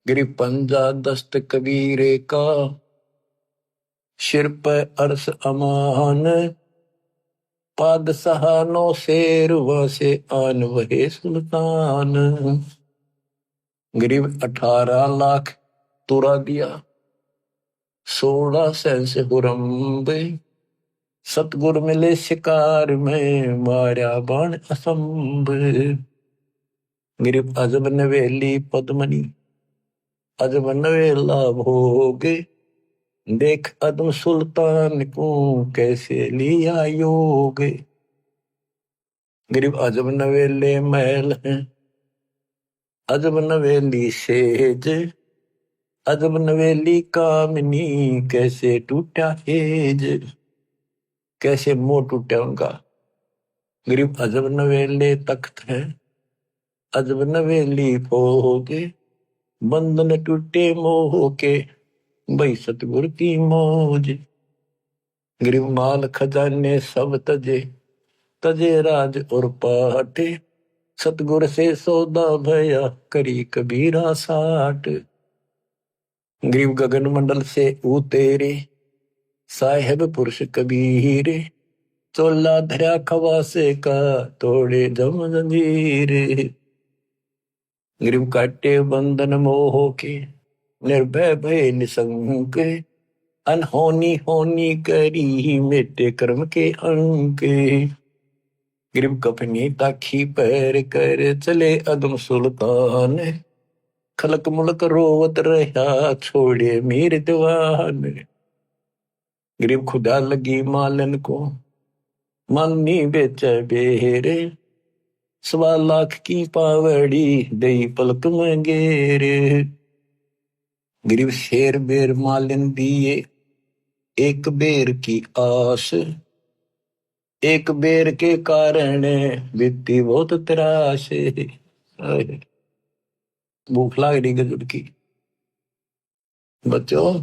गिरी पंजा दस्त कबीरे का, सिर पे अर्श अमान, पादशाह नो शेर वसे आन वहे सुल्तान। गरीब 18 लाख तुरा दिया, 16 से हुरम्ब, सतगुर मिले शिकार में मारा बाण असंभ। गिरिप अजब नवेली पद्मनी, अजब नवेला भोगे, देख अदम सुल्तान को कैसे लिया योग। गिरिप अजब नवेले महल हैं, अजब नवेली सेज, अजब नवेली कामनी कैसे टूटा हेज। कैसे मोह टूटा उनका। गिरिप अजब नवेले तख्त है, अजब नवेली भोगे, बंधन टूटे मोह के, भाई सतगुर की मौज। गिरिप माल खजाने सब तजे, तजे राज और पाटे, सतगुर से सौदा भया करी कबीरा साठ। गिरिप गगन मंडल से उतेरे, साहेब पुरुष कबीर, चोला धरा खवासे का तोड़े जम जंजीर। गिरिप काटे बंधन मोह के, निर्भय भय निसंक, अनहोनी होनी करी मेटे कर्म के अंक। गिरिप कपनी ताखी पैर कर चले अदम सुल्तान, खलक मुलक रोवत रहा छोड़े मीर दीवान। गिरिप खुदा लगी मालन को, मालनी बेचे बेरे, 1.25 लाख की पावड़ी दई पलक में गेरे। गिरिप शेर बेर मालन दिए, एक बेर की आस, एक बेर के कारण बीती बहुत त्रास। भूख लाग रही गजब की। बच्चों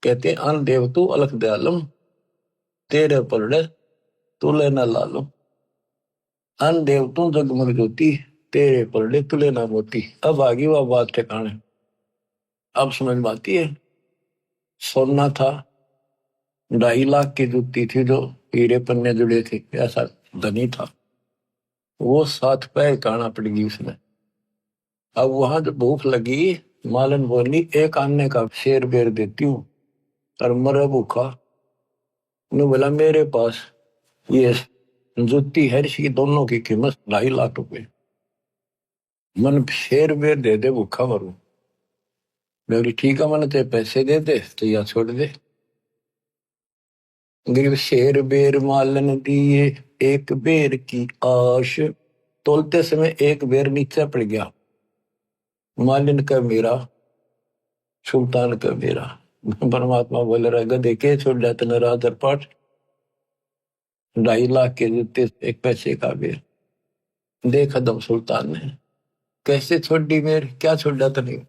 कहते अन देव तू अलख दयालम, तेरे पलड़े तुले न लालम। अन देव तू जगमग ज्योति, तेरे पलड़े तुले न मोती। अब आगे वह बात ठिकाने, अब समझ में आती है। सोना था, 2.5 लाख की जूती थी जो हीरे पन्ने जुड़े थे, ऐसा धनी था वो। 7 पैर काना पड़ गई उसने। अब वहां जब भूख लगी, मालन बोली 1 आने का शेर बेर देती हूँ, और मरे भूखा। उन्होंने बोला मेरे पास ये जूती है, इसकी दोनों की कीमत 2.5 लाख रुपए, मन शेर बेर दे दे भूखा मरू। मैं बोली ठीक है, मन ते पैसे दे दे तो या छोड़ दे। गिर शेर बेर मालन दिए, एक बेर की आश, तोलते समय एक बेर नीचे पड़ गया। मालिन का मेरा, सुल्तान का मेरा। परमात्मा बोल रहा गधे के छोड़ जाते न राजर पाठ। 2.5 लाख के जूते, 1 पैसे का बेर। देखा दम सुल्तान ने कैसे छोड़ दी मेर, क्या छोड़ा था नहीं।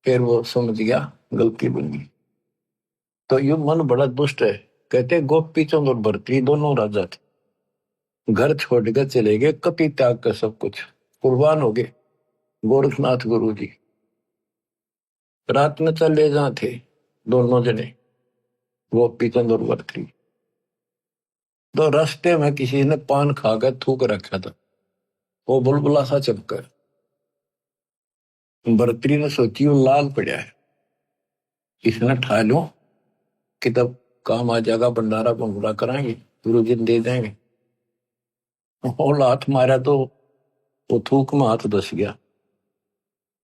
फिर वो समझ गया गलती बन गई। तो ये मन बड़ा दुष्ट है। कहते गोपी चंद और भरतरी दोनों राजा थे, घर छोड़ कर चले गए, कति त्याग कर सब कुछ कुर्बान हो गए। गोरखनाथ गुरु जी रात में चले जहाँ थे दोनों जने, गोपी चंद और भरतरी। तो रास्ते में किसी ने पान खाकर थूक रखा था, वो बुलबुला सा चपका। भरतरी ने सोची वो लाल पड़ा है, इसने ठा लो कि तब काम आ जाएगा, भंडारा भंगुरा कराएंगे, गुरु जी दे देंगे। और हाथ मारा तो वो थूक में हाथ धस गया।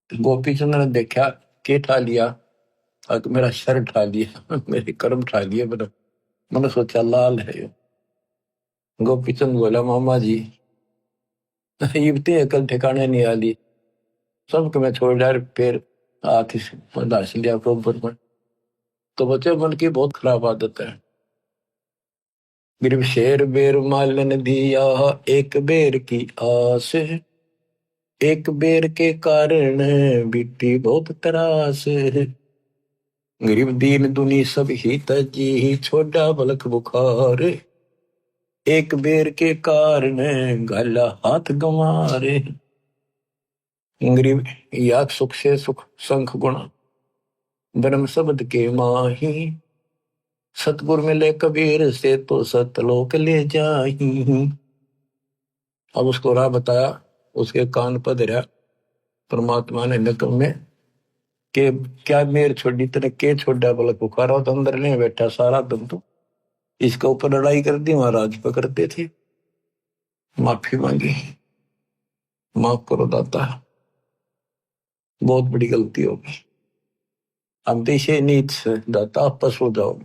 गोपी चंद ने देखा के ठा लिया, और मेरा सर ठा लिया मेरे कर्म ठा लिए। मैंने सोचा लाल है यो। गोपी चंद बोला मामा जी इतनी अकल ठिकाने नहीं आली, सबको मैं छोड़ डाल, फिर हाथ धस लिया गोबर में। तो बच्चे मन की बहुत खराब आदत है। गिरव शेर बेर मालन दिया, एक बेर की आस, एक बेर के कारण बीती बहुत त्रास। गरीब दीन दुनी सब ही तजी, छोड़ा बलक बुखार, एक बेर के कारण गला हाथ गंवारे। गरीब या सुख से सुख संख गुणा, ब्रह्म शब्द के माही, सतगुर मिले कबीर से तो सतलोक ले जाही। अब उसको राह बताया, उसके कान पर धरा परमात्मा ने नकम में के क्या मेर छोड़ी तेने के छोड़ा बलक बुखारा, तो अंदर नहीं बैठा सारा दम तो इसके ऊपर लड़ाई कर दी, महाराज पकड़ते थे। माफी मांगी, माफ करो दाता, बहुत बड़ी गलती होगी, अब दिशे नीच दाता आपस हो जाओ।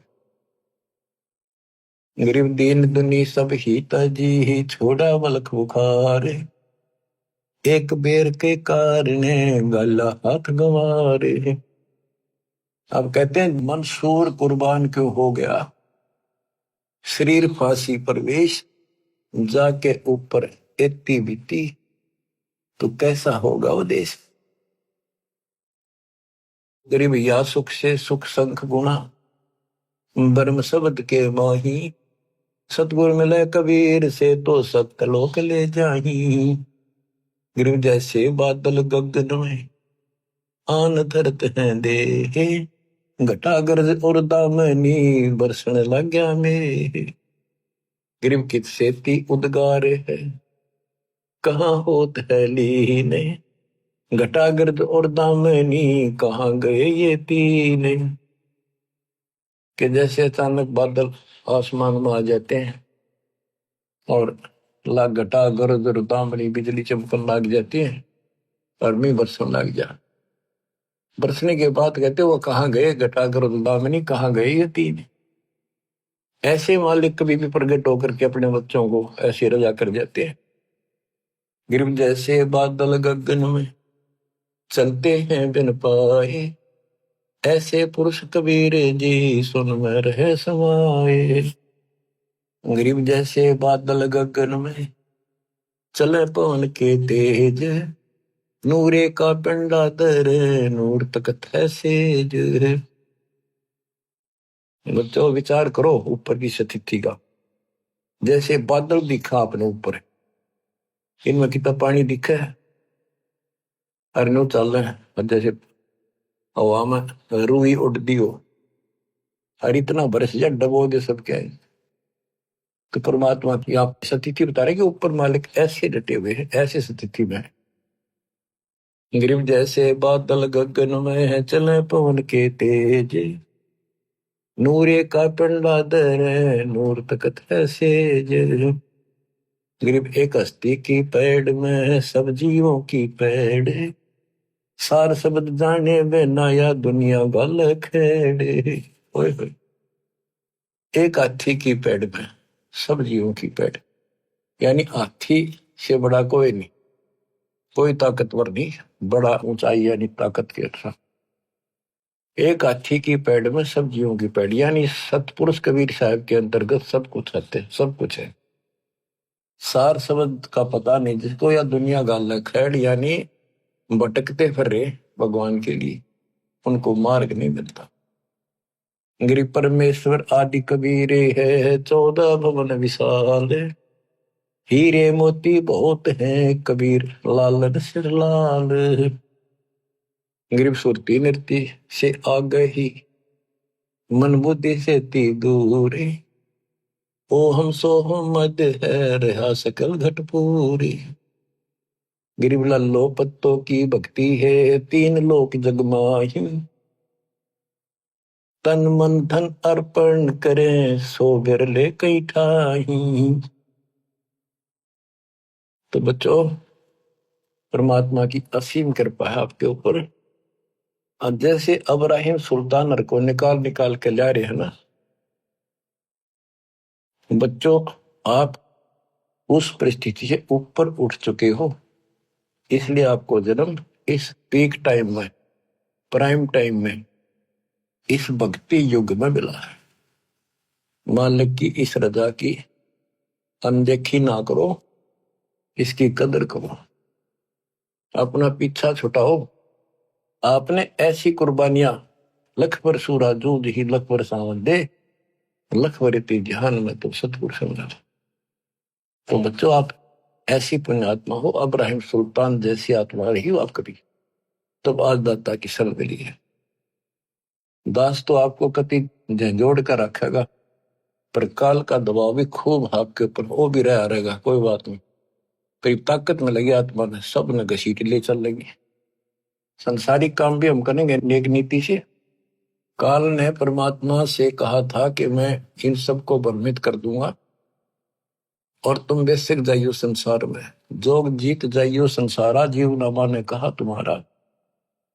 गरीब दीन दुनी सब ही तजी, ही छोड़ा बलक बुखार, एक बेर के कारण गला हाथ गंवारे। अब कहते हैं मंसूर कुर्बान क्यों हो गया, शरीर फांसी परवेश, जाके ऊपर एती बीती, तो कैसा होगा वो देश। गरीब या सुख से सुख संख गुणा, ब्रह्म शब्द के माही, सतगुर मिले कबीर से तो सतलोक ले जाही। गरीब जैसे बादल गगन में आन धरत हैं देहे, घटा गरज और दामनी बरसने लग गया मेरे। गरीब कित सेती उद्गार है, कहाँ होत है लीने, घटा गर्द और दामनी कहाँ गए ये तीन। कि जैसे अचानक बादल आसमान में आ जाते हैं और लाग घटा गर्द और दामनी बिजली चमकन लग जाती है और मी बरसने लग जा। बरसने के बाद कहते वो कहाँ गए घटा गर्द दामनी, कहाँ गए ये तीन। ऐसे मालिक कभी भी प्रकट होकर के अपने बच्चों को ऐसे रजा कर जाते हैं। गिरव जैसे बादल गगन में चलते हैं बिन पाए, ऐसे पुरुष कबीर जी सुन में रहे समाए। गरीब जैसे बादल गगन में चले पवन के तेज, नूरे का पिंडा दर नूर तकत है सेज। बच्चों विचार करो ऊपर की स्थिति का, जैसे बादल दिखा अपने ऊपर, इनमें कितना पानी दिखा है, और नो चल रहे हैं जैसे हवा में रूई उड़ती हो, और इतना बरस जा डबो दे सब क्या है। तो परमात्मा की आप स्थिति बता रहे कि ऊपर मालिक ऐसे डटे हुए हैं, ऐसे स्थिति में है। गरीब जैसे बादल गगन में है चले पवन के तेज, नूरे का पिंडा दर नूर तकत है सेज। गरीब एक हस्ती की पैड़ में सब जीवों की पैड़, सार शब्द जाने बिना या दुनिया गल खेड़े। ओए होए, एक हाथी की पेड़ में सब जीवों की पेड़, यानी हाथी से बड़ा कोई नहीं, कोई ताकतवर नहीं, बड़ा ऊंचाई यानी ताकत के अच्छा। एक हाथी की पेड़ में सब जीवों की पेड़, यानी सतपुरुष कबीर साहब के अंतर्गत सब कुछ रहते, सब कुछ है। सार शब्द का पता नहीं जिसको, या दुनिया गाल खैड़, यानी भटकते फिर भगवान के लिए, उनको मार्ग नहीं मिलता। गिरि परमेश्वर आदि कबीरे है, 14 भवन विशाल, हीरे मोती बहुत हैं कबीर लाल सिर लाल। गिरिव सुरती नृत्य से आ गई, मन बुद्धि से ती दूर, ओ हम सो हम मद है रहा सकल घट पूरी। गिरिव लल्लो पत्तों की भक्ति है, 3 लोक जग माही, तन मन धन अर्पण करें सो बिरले कई ठाही। तो बच्चों, परमात्मा की असीम कृपा है आपके ऊपर। अब जैसे इब्राहिम सुल्तान को निकाल निकाल के ला रहे हैं ना बच्चों, आप उस परिस्थिति से ऊपर उठ चुके हो, इसलिए आपको जन्म इस पीक टाइम में, प्राइम टाइम में, इस भक्ति युग में मिला है। मालिक की इस रजा की अनदेखी ना करो, इसकी कदर करो, अपना पीछा छुटाओ। आपने ऐसी कुर्बानियां, लख पर सूरा जूद ही लख पर सावन दे, लख वरती ध्यान में तो सतगुरु समझा। तो बच्चों, आप ऐसी पुण्यात्मा हो, इब्राहिम सुल्तान जैसी आत्मा रही हो आप कभी, तब आज दाता की सल मिली है। दास तो आपको कति झंझोड़ कर रखेगा, पर काल का दबाव भी खूब आपके ऊपर वो भी रहा रहेगा, कोई बात नहीं। करीब ताकत में लगी आत्मा में, सब ने घसीट ले चल लेंगे। संसारिक काम भी हम करेंगे नेक नीति से। काल ने परमात्मा से कहा था कि मैं इन सबको भ्रमित कर दूंगा और तुम बेसिक जाइयो संसार में, जोग जीत जाइयो संसारा, जीव न माने कहा तुम्हारा,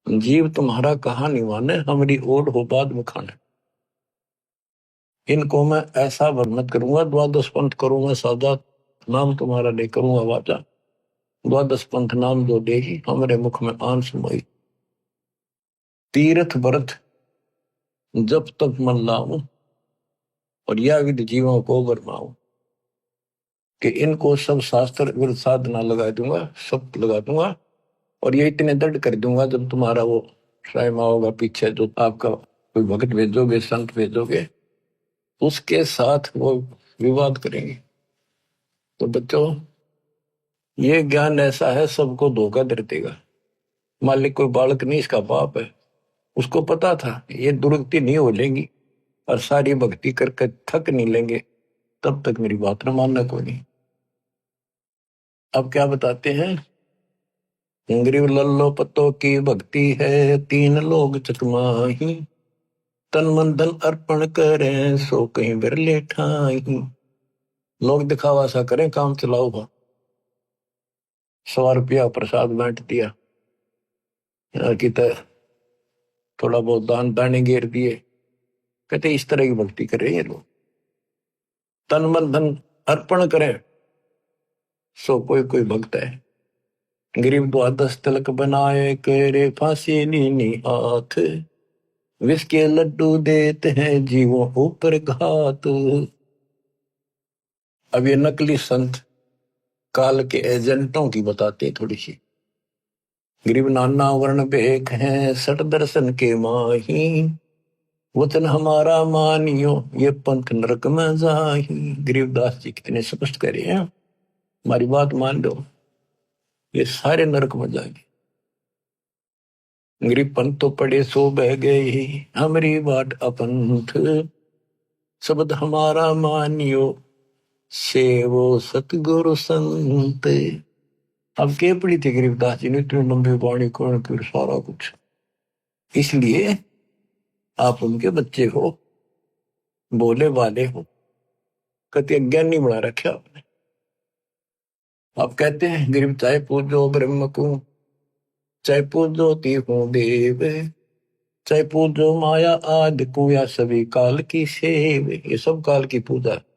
जीव तुम्हारा कहा नहीं माने, हमारी ओढ़ हो बाद में खाने। इनको मैं ऐसा भ्रमित करूंगा, द्वादश पंथ करूंगा सादा, नाम तुम्हारा ले करूंगा वाचा, द्वादश पंथ नाम जो दे ही हमारे मुख में आन सुमाई। तीर्थ व्रत जब तक मन लाऊं और या विधि जीवों को बरमाऊं, कि इनको सब शास्त्र विरुद्ध साधना लगा दूंगा, सब लगा दूंगा, और ये इतने दृढ़ कर दूंगा जब तुम्हारा वो टाइम होगा पीछे, जो आपका कोई भगत भेजोगे, संत भेजोगे, उसके साथ वो विवाद करेंगे। तो बच्चों, ये ज्ञान ऐसा है, सबको धोखा दे देगा। मालिक कोई बालक नहीं, इसका बाप है, उसको पता था ये दुर्गति नहीं हो लेंगी और सारी भक्ति करके थक नहीं लेंगे, तब तक मेरी बात न मानना कोई नहीं। अब क्या बताते हैं, ग्रीव लल्लो पत्तों की भक्ति है, 3 लोग चकमाही, तन मन धन अर्पण करें सो कहीं बिरले ठाही। लोग दिखावा सा करें, काम चलाओ भा, 100 रुपया प्रसाद बांट दिया, कि थोड़ा बहुत दान दाने घेर दिए, कहते इस तरह की भक्ति कर रहे हैं लोग। तन मन धन अर्पण करें सो कोई कोई भक्त है। गरीब 12 तिलक बनाए, करे फांसी नीनी हाथ, विष के लड्डू देते हैं जीवों ऊपर घात। अब ये नकली संत काल के एजेंटों की बताते थोड़ी सी। गरीब नाना वर्ण भेख हैं, सट दर्शन के माही, वचन हमारा मानियो ये पंथ नरक में जाही। गरीबदास जी कितने स्पष्ट करे हैं, हमारी बात मान लो, ये सारे नरक में जाएंगे। गरीब पंथ तो पड़े सो बह गए, हमारी बाट अपंथ, शब्द हमारा मानियो सेवो सतगुरु संत। अब के पड़ी थी गरीबदास जी ने इतनी लंबी वाणी कौन फिर सारा कुछ, इसलिए आप उनके बच्चे हो, बोले वाले हो, कति अज्ञानी बना रखे आपने। आप कहते हैं गरीब चाहे पूजो ब्रह्म को, चाहे पूजो तीहू देव, चाहे पूजो माया आदि को, या सभी काल की सेव। ये सब काल की पूजा है।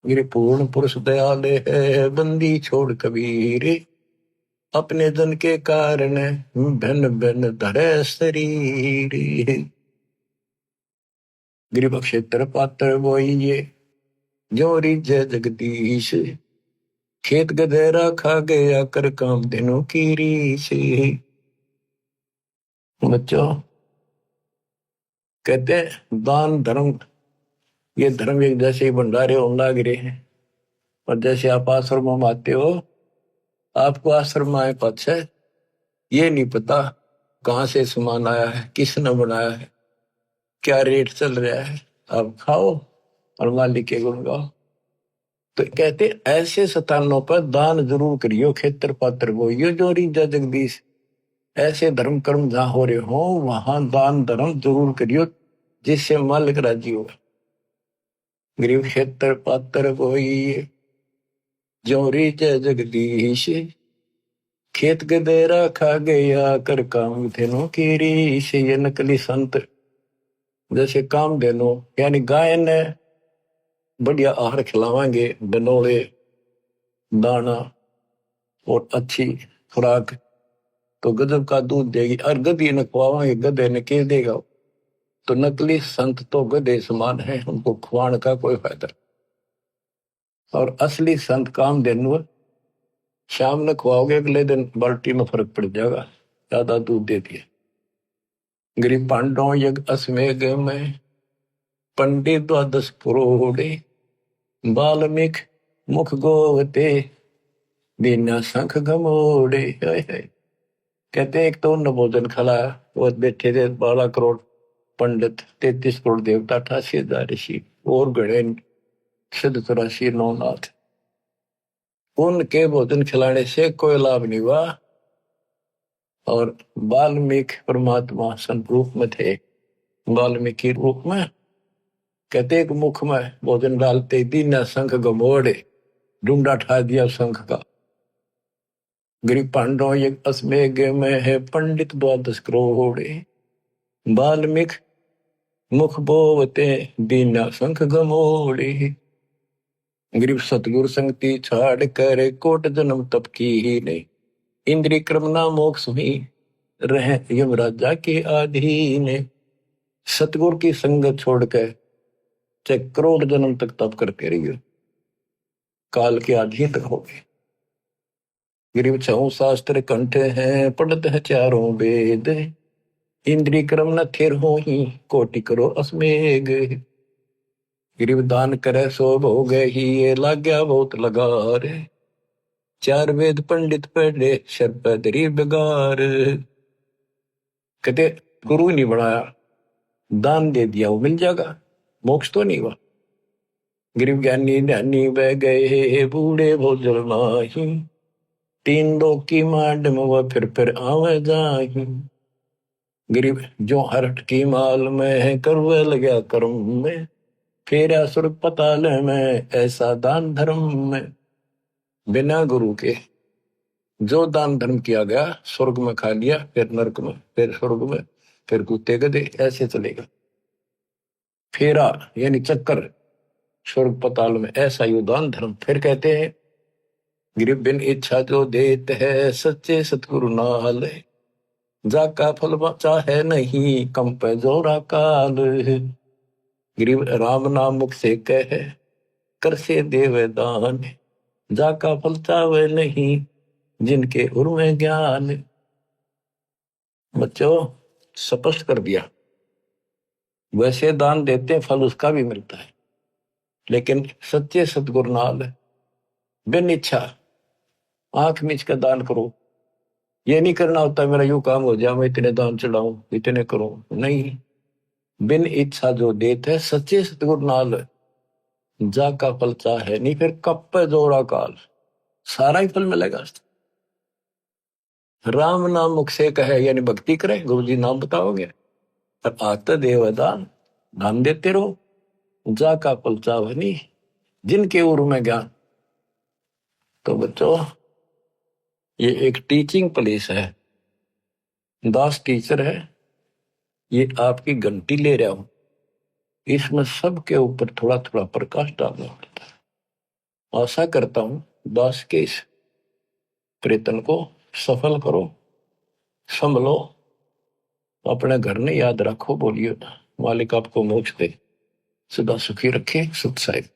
मेरे पूर्ण पुरुष दयाल है, बंदी छोड़ कबीर, अपने जन के कारण भिन्न भिन्न धरे शरीर। गृह क्षेत्र पात्र बोइये जो रिझे जगदीश, खेत गधेरा खा गया कर काम दिनों की रीस। बच्चों कहते हैं दान धर्म, ये धर्म एक जैसे ही भंडारे होने लग रहे हैं। और जैसे आप आश्रम में आते हो, आपको आश्रम में आए पाछे ये नहीं पता कहाँ से सामान आया है, किसने बनाया है, क्या रेट चल रहा है। आप खाओ और मालिक के गुण गाओ। तो कहते ऐसे स्थानों पर दान जरूर करियो, खेतर पात्र बोइयो जो रिझा जगदीश। ऐसे धर्म कर्म जहां हो रहे हो वहां दान धर्म जरूर करियो, जिससे मालिक राजी हो। गरीब क्षेत्र पात्र बोइये जो रिझा जगदीश, खेत गदेरा खा गया कर काम धेनु की रीस। ये नकली संत जैसे काम धेनु यानी गाय ने बढ़िया आहार खिलावांगे, बनोले दाना और अच्छी खुराक, तो गजब का दूध देगी। और गधे ने खुआवांगे, गधे ने के देगा। तो नकली संत तो गधे समान है, उनको खुआने का कोई फायदा। और असली संत काम धेनु शाम ने खुआओगे, अगले दिन बाल्टी में फर्क पड़ जाएगा, ज्यादा दूध देती है। गरीब पांडव यज्ञ अश्वमेघ में पंडित द्वादश पुरोड़े, बाल्मीक मुख गोवते बिना शंख घमोड़े। कहते एक तो उन्होंने भोजन खिलाया, वो बैठे थे 12 करोड़ पंडित, 33 करोड़ देवता, 88,000 ऋषि और गणे सिद्ध 84 नौनाथ। उनके भोजन खिलाने से कोई लाभ नहीं हुआ। और वाल्मीकि परमात्मा संत रूप में थे, वाल्मीकि रूप में कहते एक मुख में भोजन डालते दीना शंख गमोड़े, ढूंढा ठा दिया शंख का। गरीब पांडव यज्ञ अश्वमेघ में है पंडित द्वादश करोड़े, वाल्मीकि मुख बोवते दीना शंख गमोड़े। गरीब सतगुरु संगति छाड़ कर कोट जन्म तप की ही नहीं, इंद्रिय क्रमना मोक्ष में रहे यमराजा के अधीन। सतगुरु की संगत छोड़कर चाहे करोड़ जन्म तक तप करते रहिए, काल के अधीन रहोगे। गरीब 6 शास्त्र कंठ हैं, पढ़ते हैं 4 वेद, इंद्रिय क्रम न थिर हो ही कोटि करो अश्वमेघ। गरीब दान करे सो भोग ही, ये लाग्या बहुत लगा रे, 4 वेद पंडित पढ़े शर्प दरी बेगार। कहते गुरु नहीं बनाया, दान दे दिया, वो मिल जाएगा, मोक्ष तो नहीं हुआ। गरीब ज्ञानी ध्यानी बह गए बूढ़े भोजल माही, 3 लोक की मांड में वह फिर आवे जाही। गरीब जो हरट की माल में है करवे लगा कर्म में, फेरा स्वर्ग पताल में ऐसा दान धर्म में। बिना गुरु के जो दान धर्म किया गया, स्वर्ग में खा लिया, फिर नरक में, फिर स्वर्ग में, फिर कुत्ते गधे, ऐसे चलेगा फेरा यानी चक्कर स्वर्ग पताल में, ऐसा ही दान धर्म। फिर कहते हैं गरीब बिन इच्छा जो देते है सच्चे सतगुरु नाल, जाका फल चाहे नहीं कम पे जोरा काल। गरीब राम नाम मुख से कहे कर से देवे दान, जाका फल चाहे नहीं जिनके उर्मे ज्ञान। बच्चों स्पष्ट कर दिया, वैसे दान देते हैं फल उसका भी मिलता है, लेकिन सच्चे सतगुरु नाल बिन इच्छा आंख मीच का दान करो। ये नहीं करना होता मेरा यूं काम हो जाए, मैं इतने दान चढ़ाऊं, इतने करूं, नहीं। बिन इच्छा जो देते है सच्चे सतगुरु नाल, जा का फल चाहे नहीं फिर कप पे जोड़ा काल, सारा ही फल मिलेगा। राम नाम मुख से कहे यानी भक्ति करे, गुरु जी नाम बताओगे और आते देवदान दान देते रहो, जा का फल चाहे नहीं जिनके उर में ज्ञान। तो बच्चों ये एक टीचिंग प्लेस है, दास टीचर है, ये आपकी घंटी ले रहा हूं, इसमें सबके ऊपर थोड़ा थोड़ा प्रकाश डालना पड़ता है। आशा करता हूं दास के इस प्रयत्न को सफल करो, संभलो, अपने घर ने याद रखो, बोलियो ना। मालिक आपको मोक्ष दे, सदा सुखी रखे। सत साहिब।